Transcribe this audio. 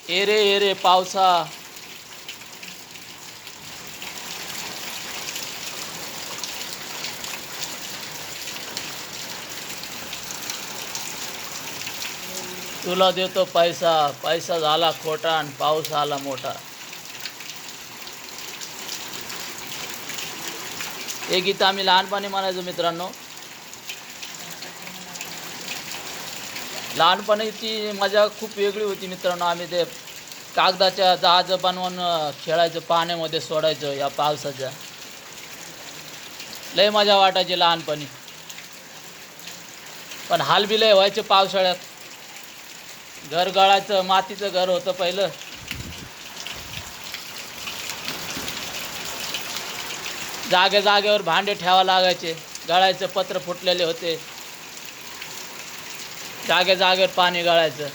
ए रे पावसा. तुला देतो पैसा, पैसा झाला खोटा आणि पाऊस आला मोठा. हे गीत आम्ही लहानपणी म्हणायचो मित्रांनो. लहानपणीची मजा खूप वेगळी होती मित्रांनो. आम्ही ते कागदाच्या जहाज बनवून खेळायचं, पाण्यामध्ये सोडायचं या पावसाच्या. लय मजा वाटायची लहानपणी. पण हाल बी लय व्हायचे पावसाळ्यात. घर गळायचं, मातीचं घर होतं पहिलं. जागेवर भांडे ठेवा लागायचे, गळायचं, पत्र फुटलेले होते, जागेवर पाणी गळायचं.